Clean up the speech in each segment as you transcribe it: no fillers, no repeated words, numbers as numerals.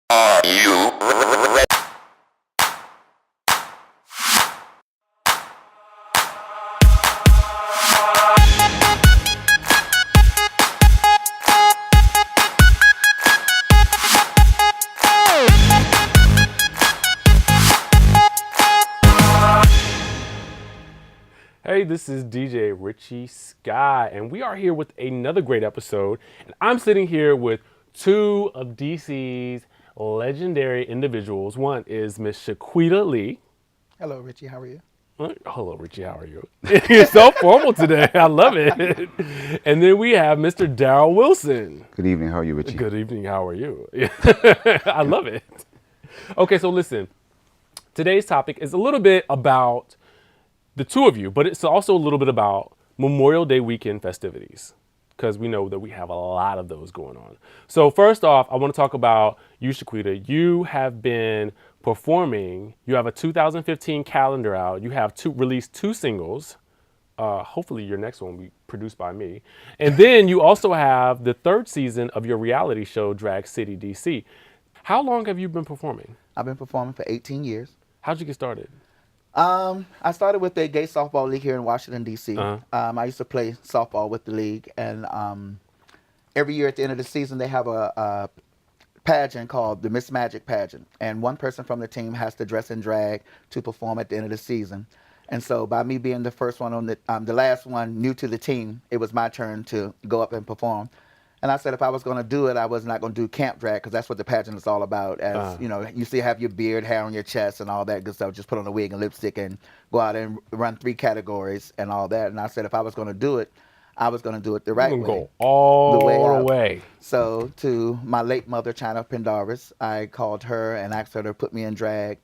Are you ready? Hey, this is DJ Richie Skye, and we are here with another great episode. And I'm sitting here with two of DC's legendary individuals. One is Miss Shi-Queeta Lee. Hello, Richie. How are you? Hello, Richie. How are you? You're so formal today. I love it. And then we have Mr. Daryl Wilson. Good evening. How are you, Richie? Good evening. How are you? I love it. Okay, so listen. Today's topic is a little bit about the two of you, but it's also a little bit about Memorial Day weekend festivities, because we know that we have a lot of those going on. So first off, I want to talk about you, Shi-Queeta. You have been performing. You have a 2015 calendar out. You have released two singles. Hopefully your next one will be produced by me. And then you also have the third season of your reality show, Drag City DC. How long have you been performing? I've been performing for 18 years. How'd you get started? I started with the gay softball league here in Washington, D.C. Uh-huh. I used to play softball with the league, and every year at the end of the season, they have a pageant called the Miss Magic pageant, and one person from the team has to dress in drag to perform at the end of the season. And so by me being the first one on the last one new to the team, it was my turn to go up and perform. And I said if I was going to do it, I was not going to do camp drag, because that's what the pageant is all about. As you know, you still have your beard, hair on your chest, and all that good stuff. Just put on a wig and lipstick and go out and run 3 categories and all that. And I said if I was going to do it, I was going to do it the right way. Go all the out. way. So to my late mother, China Pendarvis, I called her and asked her to put me in drag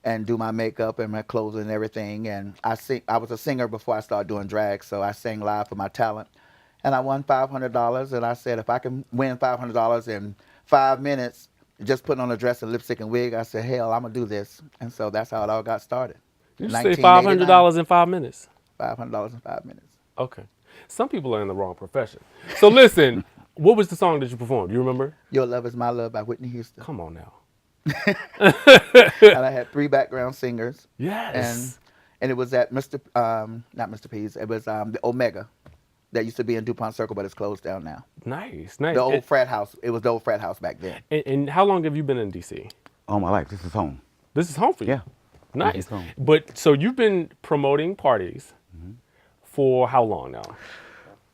and do my makeup and my clothes and everything. And I was a singer before I started doing drag, so I sang live for my talent. And I won $500, and I said if I can win $500 in 5 minutes, just putting on a dress and lipstick and wig, I said, hell, I'm going to do this. And so that's how it all got started. You say $500 in 5 minutes? $500 in 5 minutes. Okay. Some people are in the wrong profession. So listen, what was the song that you performed? Do you remember? Your Love Is My Love by Whitney Houston. Come on now. And I had 3 background singers. Yes. And it was at not Mr. P's, it was the Omega. That used to be in DuPont Circle, but it's closed down now. Nice. The old frat house. It was the old frat house back then. And how long have you been in D.C.? All my life. This is home. This is home for you? Yeah. Nice. This is home. But so you've been promoting parties for how long now?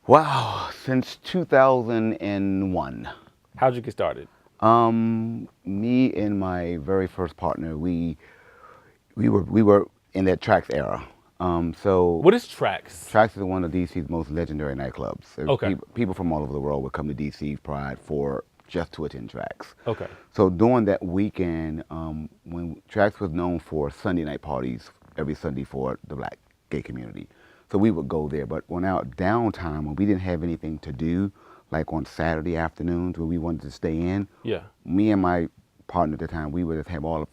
Wow. Since 2001. How'd you get started? Me and my very first partner, we were in that Trax era. So What is Trax? Trax is one of DC's most legendary nightclubs. So Okay. People from all over the world would come to DC Pride for just to attend Trax. Okay. So during that weekend, when Trax was known for Sunday night parties every Sunday for the black gay community, so we would go there. But on our downtime, when we didn't have anything to do, like on Saturday afternoons where we wanted to stay in, Yeah. me and my partner at the time, we would just have all of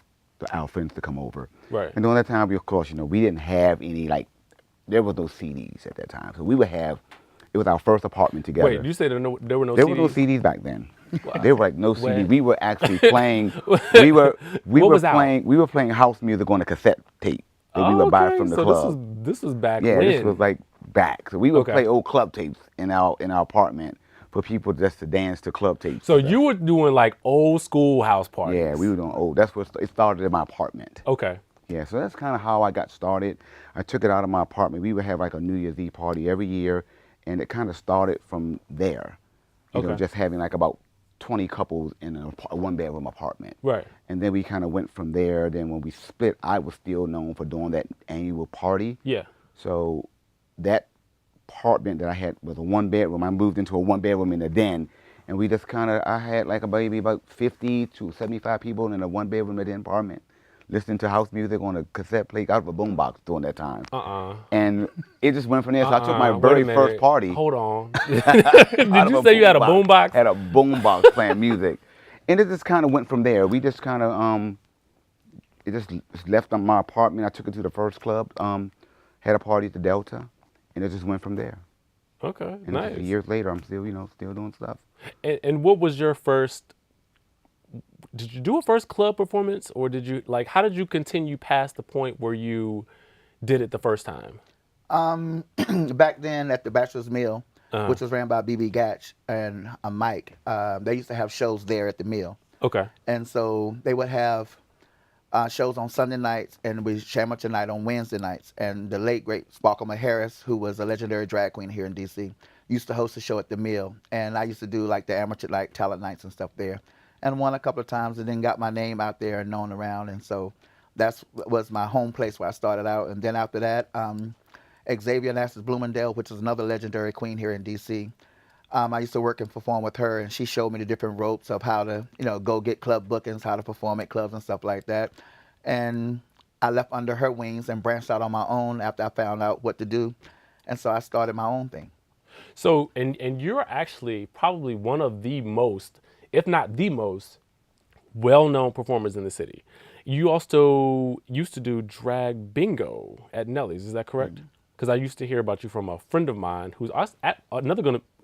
our friends to come over. Right. And during that time, of course, we didn't have any, there was no CDs at that time. So we would have, it was our first apartment together. Wait, you said there were no There CDs? were no CDs back then. Wow. There were no When? CDs. We were actually playing, we were out? playing house music on a cassette tape that we would buy from the club. So this was back Yeah, when? this was like back. So we would Okay. play old club tapes in our apartment for people just to dance to club tapes. So you were doing like old school house parties? Yeah, we were doing old. That's what it started in my apartment. Okay. Yeah, so that's kind of how I got started. I took it out of my apartment. We would have like a New Year's Eve party every year, and it kind of started from there. You know, Okay. just having like about 20 couples in a one-bedroom apartment. Right. And then we kind of went from there. Then when we split, I was still known for doing that annual party. Yeah. So that apartment that I had was a one-bedroom. I moved into a one-bedroom in a den, and we just kind of, I had like maybe about 50 to 75 people in a one-bedroom in the apartment, listening to house music on a cassette plate out of a boombox during that time. And it just went from there. So I took my Wait a very minute. first party. Hold on. Did you say you had a boombox? Had a boombox playing music. And it just kind of went from there. We just kind of, it just left on my apartment. I took it to the first club, had a party at the Delta, and it just went from there. Okay, And nice. just years later, I'm still, still doing stuff. And what was your first did you do a first club performance, or did you like? How did you continue past the point where you did it the first time? Back then at the Bachelor's Mill, Uh-huh. which was ran by BB Gatch and Mike, they used to have shows there at the mill. Okay. And so they would have shows on Sunday nights, and we amateur night on Wednesday nights. And the late great Sparkle Harris, who was a legendary drag queen here in D.C., used to host a show at the mill. And I used to do like the amateur like talent nights and stuff there, and won a couple of times, and then got my name out there and known around. And so that's was my home place where I started out. And then after that, Xavier Nassus Bloomingdale, which is another legendary queen here in D.C. I used to work and perform with her, and she showed me the different ropes of how to, go get club bookings, how to perform at clubs and stuff like that. And I left under her wings and branched out on my own after I found out what to do. And so I started my own thing. So, and you're actually probably one of the most, if not the most, well-known performers in the city. You also used to do drag bingo at Nelly's. Is that correct? Because I used to hear about you from a friend of mine who's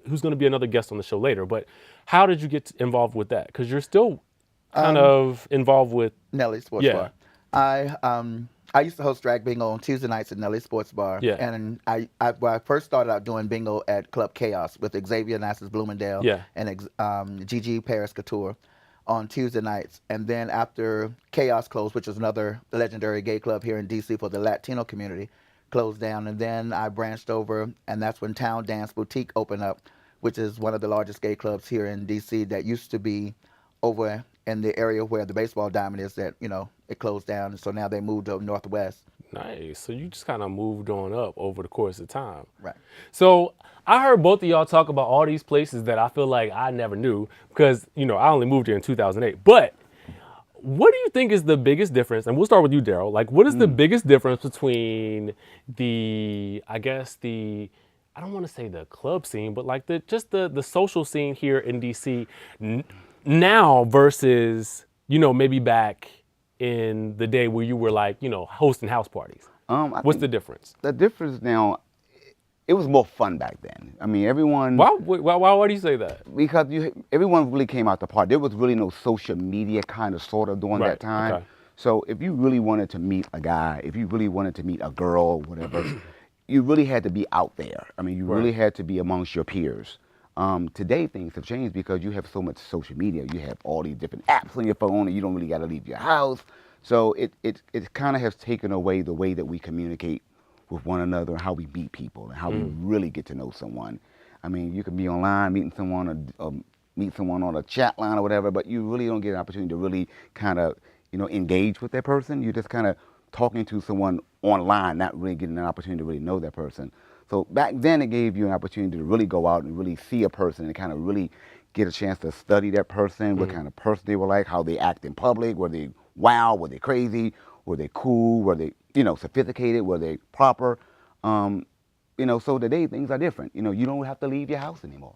who's going to be another guest on the show later. But how did you get involved with that? Because you're still kind of involved with Nelly's Sports Bar. I used to host drag bingo on Tuesday nights at Nelly's Sports Bar. Yeah. And when I first started out doing bingo at Club Chaos with Xavier Nassus Bloomingdale Yeah. and Gigi Paris Couture on Tuesday nights. And then after Chaos closed, which is another legendary gay club here in D.C. for the Latino community, closed down. And then I branched over, and that's when Town Dance Boutique opened up, which is one of the largest gay clubs here in D.C. that used to be over in the area where the baseball diamond is that, it closed down. And so now they moved up northwest. Nice. So you just kind of moved on up over the course of time. Right. So I heard both of y'all talk about all these places that I feel like I never knew because, I only moved here in 2008. But what do you think is the biggest difference? And we'll start with you, Daryl. Like, what is the biggest difference between I don't want to say the club scene, but like the social scene here in DC now versus, maybe back in the day where you were like, hosting house parties? What's the difference? The difference now, it was more fun back then. I mean, everyone. Why do you say that? Because everyone really came out to party. There was really no social media kind of sort of during Right, that time. okay. So if you really wanted to meet a guy, if you really wanted to meet a girl or whatever, you really had to be out there. I mean, you really had to be amongst your peers. Today things have changed because you have so much social media. You have all these different apps on your phone, and you don't really got to leave your house. So it kind of has taken away the way that we communicate with one another, and how we meet people, and how we really get to know someone. I mean, you can be online meeting someone or meet someone on a chat line or whatever, but you really don't get an opportunity to really kind of, engage with that person. You're just kind of talking to someone online, not really getting an opportunity to really know that person. So back then it gave you an opportunity to really go out and really see a person and kind of really get a chance to study that person, what kind of person they were like, how they act in public, were they wild, were they crazy, were they cool, were they, sophisticated, were they proper? So today things are different. You don't have to leave your house anymore.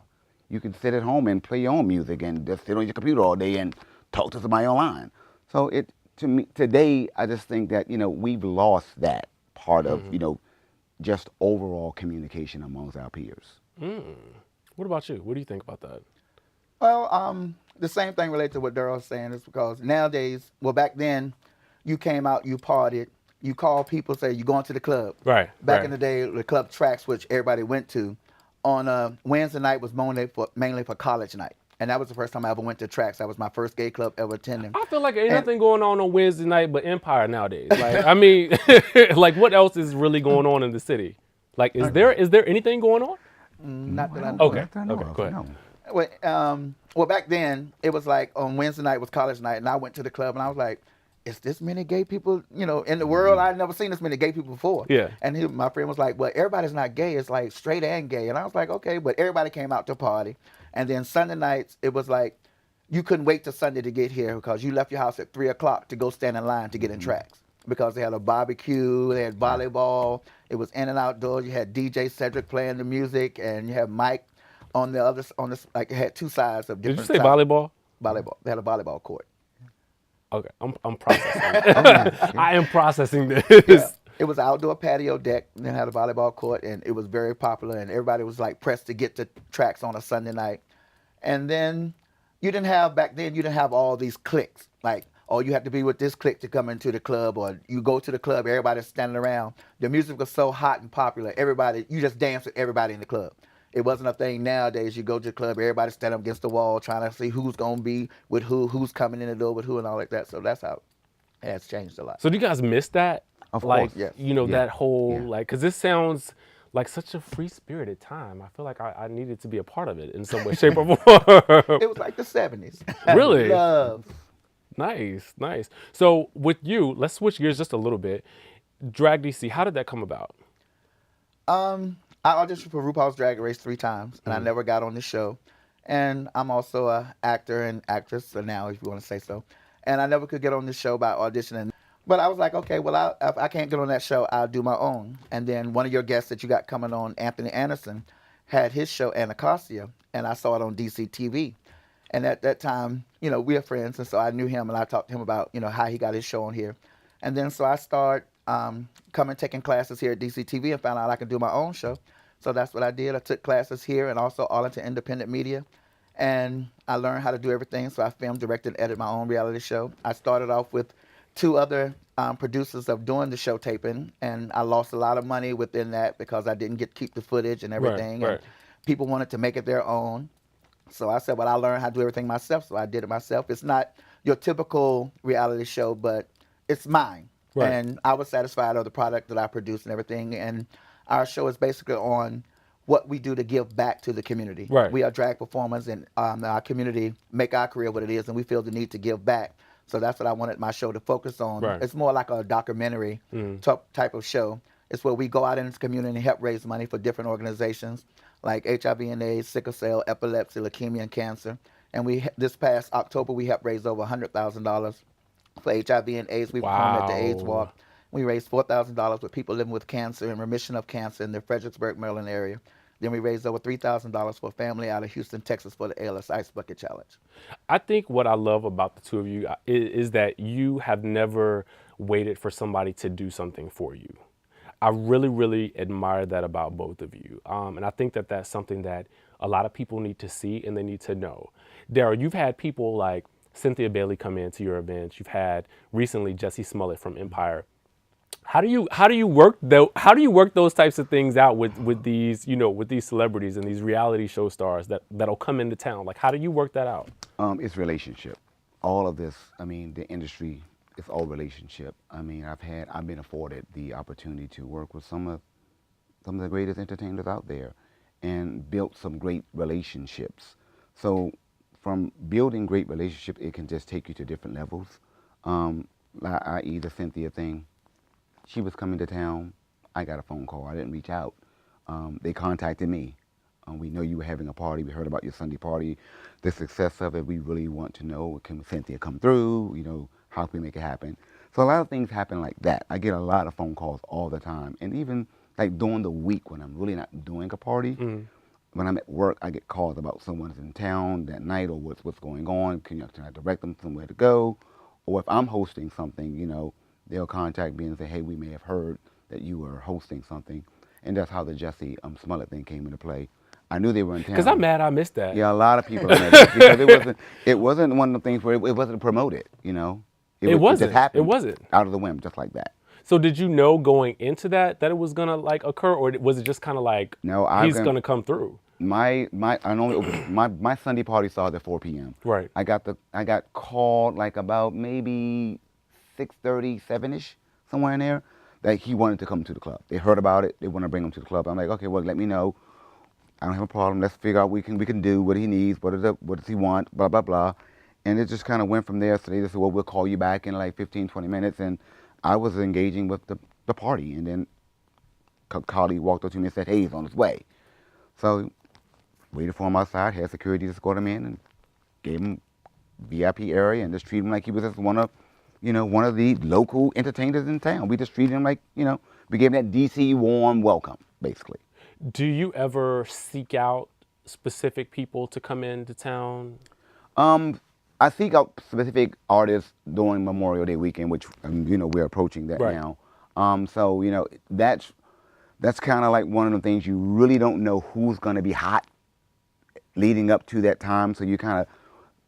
You can sit at home and play your own music and just sit on your computer all day and talk to somebody online. So to me, today, I just think that, we've lost that part of, just overall communication amongst our peers. What about you? What do you think about that? Well, the same thing related to what Daryl was saying is because nowadays, back then, you came out, you partied, you called people, say you're going to the club. Right. Back in the day, the club tracks, which everybody went to, on Wednesday night was mainly for college night. And that was the first time I ever went to tracks. That was my first gay club ever attending. I feel like ain't nothing going on Wednesday night but Empire nowadays. Like, I mean, like what else is really going on in the city? Like, is there anything going on? Not that I know. Okay. Go ahead. Well, back then, it was like on Wednesday night was college night, and I went to the club, and I was like, is this many gay people, in the world? I've never seen this many gay people before. Yeah. And my friend was like, well, everybody's not gay. It's like straight and gay. And I was like, okay, but everybody came out to party. And then Sunday nights, it was like, you couldn't wait till Sunday to get here because you left your house at 3 o'clock to go stand in line to get in tracks. Because they had a barbecue, they had volleyball, it was in and outdoors. You had DJ Cedric playing the music, and you had Mike on the like it had two sides of Did different you say sides. volleyball? Volleyball. They had a volleyball court. Okay, I'm processing. I am processing this. Yeah. It was an outdoor patio deck, and then had a volleyball court, and it was very popular, and everybody was like pressed to get to tracks on a Sunday night. And then, you didn't have back then. You didn't have all these cliques. Like, oh, you have to be with this clique to come into the club, or you go to the club, everybody's standing around. The music was so hot and popular. Everybody, you just dance with everybody in the club. It wasn't a thing nowadays. You go to the club, everybody stand up against the wall trying to see who's gonna be with who, who's coming in the door with who, and all like that. So that's how it has changed a lot. So do you guys miss that? Of Like, course. Yes. you know, Yeah. that whole, Yeah. like, because this sounds like such a free-spirited time. I feel like I needed to be a part of it in some way, shape, or form. It was like the 70s. Really? Love. Nice, nice. So with you, let's switch gears just a little bit. Drag DC, how did that come about? I auditioned for RuPaul's Drag Race 3 times, and I never got on the show. And I'm also a actor and actress, so now, if you want to say so. And I never could get on the show by auditioning. But I was like, okay, well, if I can't get on that show, I'll do my own. And then one of your guests that you got coming on, Anthony Anderson, had his show, Anacostia, and I saw it on DC TV. And at that time, you know, we are friends, and so I knew him, and I talked to him about, you know, how he got his show on here. And then so I started coming, taking classes here at DCTV, and found out I could do my own show. So that's what I did. I took classes here and also Arlington Independent Media, and I learned how to do everything. So I filmed, directed, and edited my own reality show. I started off with 2 other producers of doing the show taping, and I lost a lot of money within that because I didn't get to keep the footage and everything. right. And people wanted to make it their own. So I said, well, I learned how to do everything myself, so I did it myself. It's not your typical reality show, but it's mine. Right. And I was satisfied of the product that I produced and everything. And our show is basically on what we do to give back to the community. Right. We are drag performers, and our community make our career what it is, and we feel the need to give back. So that's what I wanted my show to focus on. Right. It's more like a documentary type of show. It's where we go out into the community and help raise money for different organizations like HIV and AIDS, sickle cell, epilepsy, leukemia, and cancer. And this past October, we helped raise over $100,000 for HIV and AIDS. We performed at the AIDS Wow. Walk. We raised $4,000 with people living with cancer and remission of cancer in the Fredericksburg, Maryland area. Then we raised over $3,000 for a family out of Houston, Texas for the ALS Ice Bucket Challenge. I think what I love about the two of you is that you have never waited for somebody to do something for you. I really, really admire that about both of you. And I think that that's something that a lot of people need to see and they need to know. Daryl, you've had people like Cynthia Bailey come into your events. You've had recently Jesse Smollett from Empire. How do you work those types of things out with these, you know, with these celebrities and these reality show stars that'll come into town? Like, how do you work that out? It's relationship. All of this, I mean, the industry, it's all relationship. I mean, I've been afforded the opportunity to work with some of the greatest entertainers out there and built some great relationships. So from building great relationships, it can just take you to different levels. I.e. the Cynthia thing. She was coming to town. I got a phone call. I didn't reach out. They contacted me. We know you were having a party. We heard about your Sunday party, the success of it. We really want to know, can Cynthia come through? You know, how can we make it happen? So a lot of things happen like that. I get a lot of phone calls all the time. And even like during the week when I'm really not doing a party, when I'm at work, I get calls about someone's in town that night or what's going on. Can I direct them somewhere to go? Or if I'm hosting something, you know, they'll contact me and say, hey, we may have heard that you were hosting something. And that's how the Jesse Smollett thing came into play. I knew they were in town. Because I'm mad I missed that. Yeah, a lot of people are mad because it wasn't one of the things where it wasn't promoted, you know. It wasn't. just happened It wasn't. out of the whim, just like that. So did you know going into that it was gonna like occur, or was it just kind of like No, he's gonna come through? My Sunday party started at 4 p.m. Right. I got called like about maybe 6:30, 7-ish, somewhere in there, that he wanted to come to the club. They heard about it. They want to bring him to the club. I'm like, okay, well, let me know. I don't have a problem. Let's figure out what we can do, what he needs, what does he want, blah, blah, blah. And it just kind of went from there. So they just said, well, we'll call you back in like 15, 20 minutes. And I was engaging with the party. And then a colleague walked up to me and said, hey, he's on his way. So waited for him outside, had security escort him in, and gave him VIP area and just treated him like he was just one of the local entertainers in town. We just treated him like, you know, we gave him that DC warm welcome, basically. Do you ever seek out specific people to come into town? I seek out specific artists during Memorial Day weekend, which, you know, we're approaching that Right. now. So, you know, that's kind of like one of the things you really don't know who's going to be hot leading up to that time. So you kind of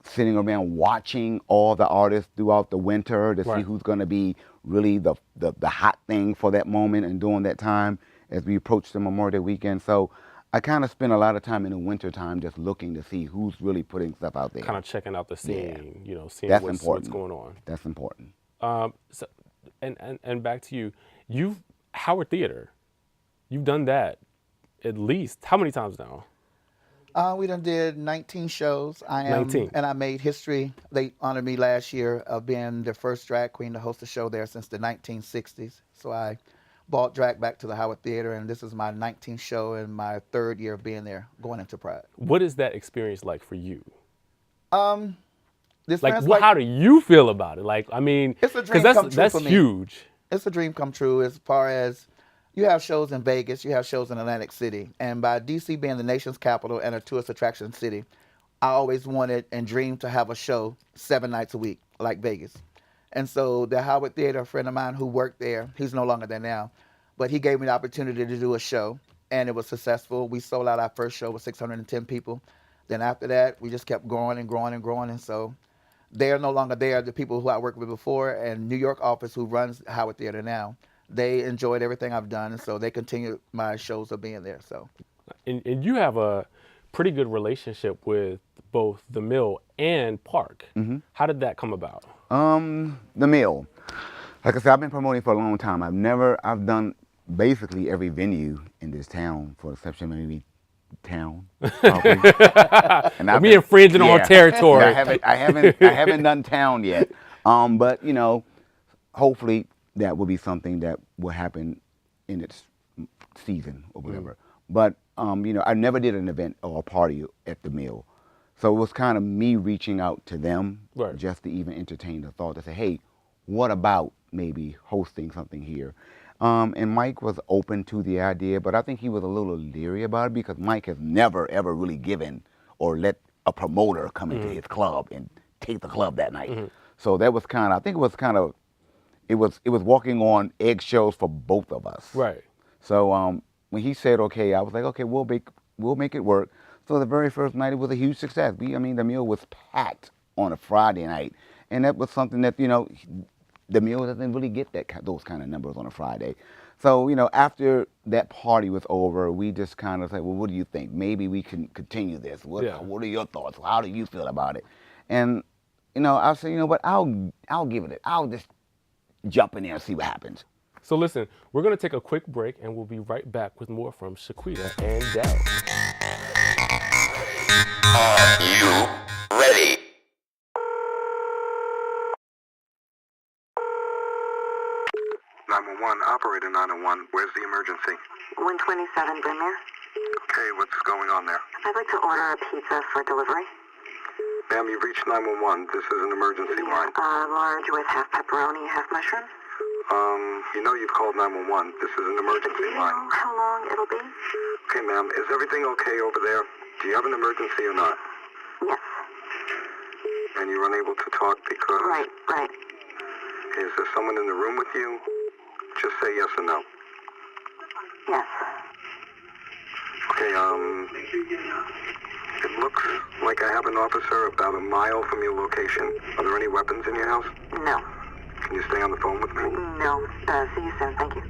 sitting around watching all the artists throughout the winter to see Right. who's going to be really the hot thing for that moment and during that time as we approach the Memorial Day weekend. So I kind of spend a lot of time in the winter time just looking to see who's really putting stuff out there. Kind of checking out the scene, you know, seeing That's what's important. going on. That's important. So, and back to you. You've Howard Theater. You've done that at least how many times now? We done did 19 shows. I am, 19. and I made history. They honored me last year of being the first drag queen to host a show there since the 1960s. So I brought drag back to the Howard Theater, and this is my 19th show and my 3rd year of being there, going into Pride. What is that experience like for you? This Like, man's how do you feel about it? Like, I mean, It's a 'cause dream that's come true that's for me. huge. It's a dream come true as far as you have shows in Vegas, you have shows in Atlantic City, and by DC being the nation's capital and a tourist attraction city, I always wanted and dreamed to have a show 7 nights a week like Vegas. And so the Howard Theater, a friend of mine who worked there, he's no longer there now, but he gave me the opportunity to do a show, and it was successful. We sold out our first show with 610 people. Then after that, we just kept growing and growing and growing, and so they're no longer there. The people who I worked with before and New York office who runs Howard Theater now, they enjoyed everything I've done, and so they continue my shows of being there. So, And you have a pretty good relationship with both the Mill and Park. Mm-hmm. How did that come about? The Mill. Like I said, I've been promoting for a long time. I've done basically every venue in this town, for exception of maybe town. Probably. And We infringing on territory. I haven't done town yet. But you know, hopefully that will be something that will happen in its season or whatever. But you know, I never did an event or a party at the Mill. So it was kind of me reaching out to them Right. just to even entertain the thought to say, hey, what about maybe hosting something here? And Mike was open to the idea, but I think he was a little leery about it because Mike has never, ever really given or let a promoter come into his club and take the club that night. So that was kind of, I think it was kind of, it was walking on eggshells for both of us. Right. So when he said okay, I was like, okay, we'll make it work. So the very first night, it was a huge success. The Mill was packed on a Friday night, and that was something that, you know, the Mill doesn't really get those kind of numbers on a Friday. So, you know, after that party was over, we just kind of said, well, what do you think? Maybe we can continue this. What are your thoughts? How do you feel about it? And, you know, I said, you know what, I'll give it. I'll just jump in there and see what happens. So listen, we're going to take a quick break, and we'll be right back with more from Shi-Queeta and Daryl. Are you ready? Operator 901, where's the emergency? 127 Brynmere. Okay, what's going on there? I'd like to order a pizza for delivery. Ma'am, you've reached 911. This is an emergency line. Large with half pepperoni, half mushroom. You know you've called 911. This is an emergency Do you line. know how long it'll be? Okay, ma'am, is everything okay over there? Do you have an emergency or not? Yes. And you're unable to talk because... Right. Is there someone in the room with you? Just say yes or no. Yes. Okay, it looks like I have an officer about a mile from your location. Are there any weapons in your house? No. Can you stay on the phone with me? No. See you soon. Thank you.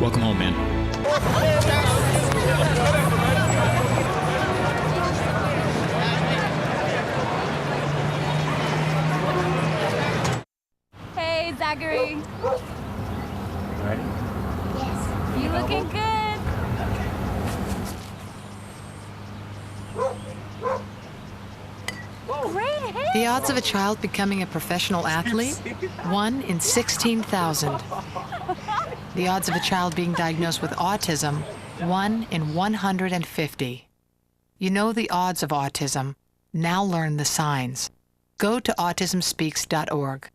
Welcome home, man. Hey, Zachary. Ready? You looking good? Great hit. The odds of a child becoming a professional athlete? 1 in 16,000. The odds of a child being diagnosed with autism, 1 in 150. You know the odds of autism. Now learn the signs. Go to autismspeaks.org.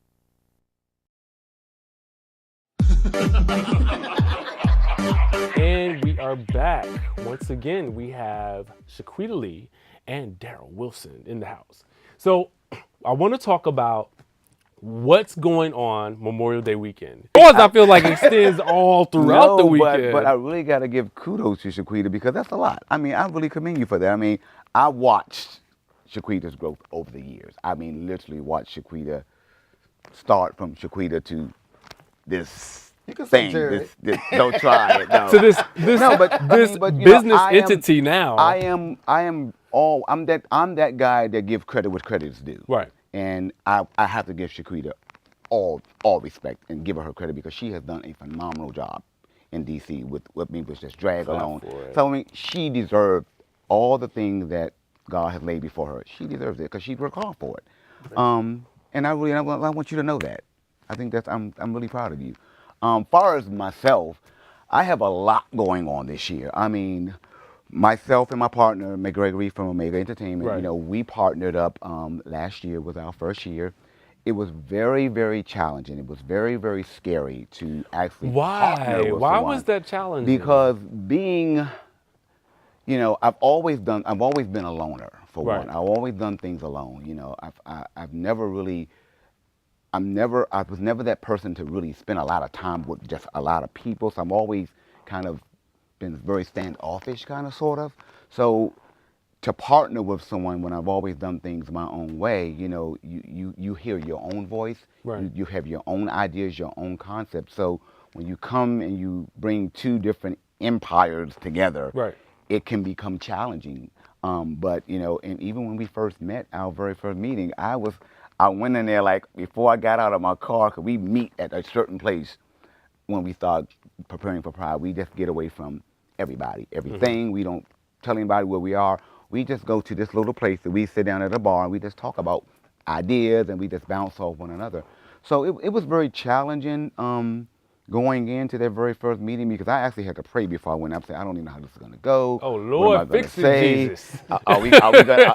And we are back. Once again, we have Shi-Queeta Lee and Daryl Wilson in the house. So I want to talk about what's going on Memorial Day weekend. Of course, I feel like it extends all throughout the weekend. But I really got to give kudos to Shi-Queeta because that's a lot. I mean, I really commend you for that. I mean, I watched Shi-Queeta's growth over the years. I mean, literally watched Shi-Queeta start from Shi-Queeta to this thing. This, don't try it. No. To this no, but, this but, business entity now. I'm that guy that gives credit what credit is due. Right. And I have to give Shi-Queeta all respect and give her credit because she has done a phenomenal job in DC with what me was just drag alone. So I mean, she deserved all the things that God has laid before her. She deserves it because she worked hard for it. And I want you to know that. I think that's I'm really proud of you. Far as myself, I have a lot going on this year. I mean, myself and my partner, McGregory from Omega Entertainment, you know, we partnered up last year with our first year. It was very, very challenging. It was very, very scary to actually partner with Why someone. was that challenging? Because being, you know, I've always been a loner for one. I've always done things alone. You know, I was never that person to really spend a lot of time with just a lot of people. So I'm always kind of been very standoffish, kind of, sort of. So to partner with someone when I've always done things my own way, you know, you hear your own voice. You have your own ideas, your own concepts. So when you come and you bring two different empires together, it can become challenging. But, you know, and even when we first met, our very first meeting, I went in there like before I got out of my car, because we meet at a certain place when we start preparing for Pride. We just get away from everybody, everything. We don't tell anybody where we are. We just go to this little place that we sit down at a bar and we just talk about ideas and we just bounce off one another. So it was very challenging going into that very first meeting because I actually had to pray before I went up. Say, I don't even know how this is going to go. Oh Lord, fix it, Jesus. Is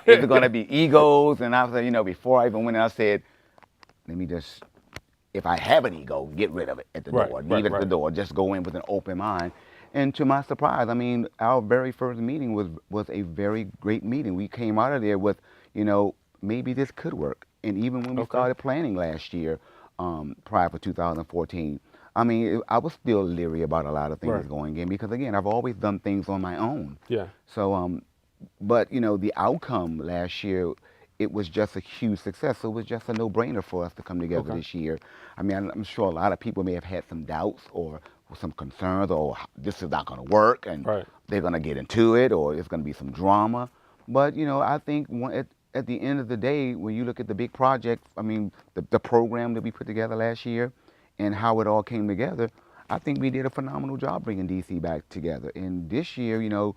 it going to be egos? And I said, you know, before I even went in, I said, let me just, if I have an ego, get rid of it at the door. Leave it at the door. Just go in with an open mind. And to my surprise, I mean, our very first meeting was a very great meeting. We came out of there with, you know, maybe this could work. And even when we started planning last year, prior for 2014, I mean, I was still leery about a lot of things going in because, again, I've always done things on my own. So, but, you know, the outcome last year, it was just a huge success. So it was just a no-brainer for us to come together this year. I mean, I'm sure a lot of people may have had some doubts or some concerns, or this is not going to work, and they're going to get into it, or it's going to be some drama. But, you know, I think at the end of the day, when you look at the big project, I mean, the program that we put together last year and how it all came together, I think we did a phenomenal job bringing DC back together. And this year, you know,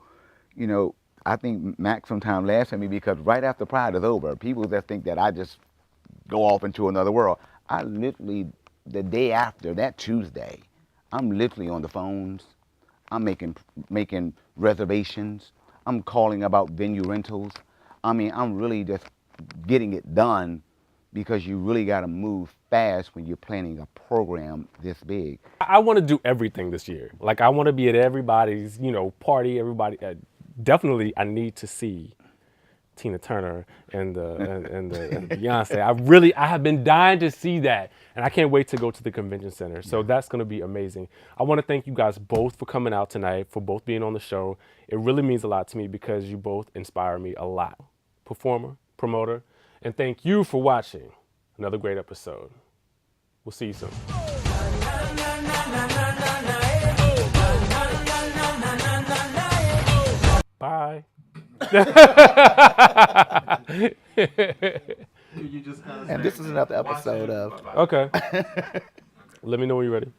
I think Mac sometime laughed at me because right after Pride is over, people just think that I just go off into another world. I literally, the day after, that Tuesday, I'm literally on the phones. I'm making reservations. I'm calling about venue rentals. I mean, I'm really just getting it done because you really got to move fast when you're planning a program this big. I want to do everything this year. Like, I want to be at everybody's, you know, party, everybody. Definitely, I need to see Tina Turner and Beyonce. I have been dying to see that, and I can't wait to go to the convention center. So that's going to be amazing. I want to thank you guys both for coming out tonight, for both being on the show. It really means a lot to me because you both inspire me a lot. Performer, promoter, and thank you for watching another great episode. We'll see you soon. Bye. And this is another episode of. Okay. Let me know when you're ready.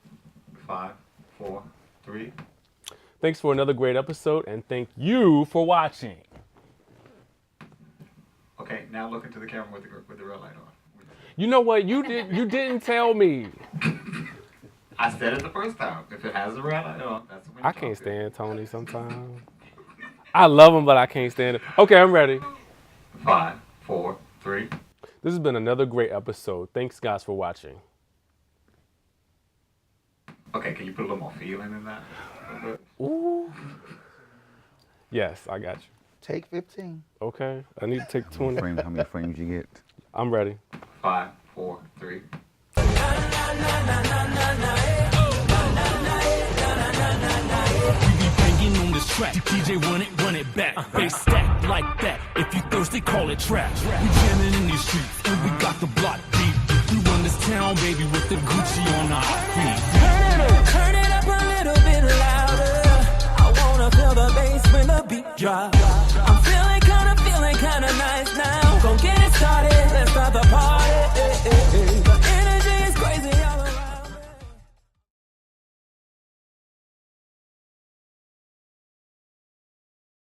5, 4, 3. Thanks for another great episode, and thank you for watching. Okay, now look into the camera with the red light on. You know what? You didn't tell me. I said it the first time. If it has a rat, I know. That's when I can't stand Tony sometimes. I love him, but I can't stand him. Okay, I'm ready. 5, 4, 3. This has been another great episode. Thanks, guys, for watching. Okay, can you put a little more feeling in that? Ooh. Yes, I got you. Take 15. Okay, I need to take 20. How many frames you get? I'm ready. 5, 4, 3. On this track, DJ run it back. Bass stack like that. If you thirsty, call it trash. We jamming in these streets, and we got the block deep. We run this town, baby, with the Gucci on our feet. Turn it up a little bit louder. I wanna feel the bass when the beat drop.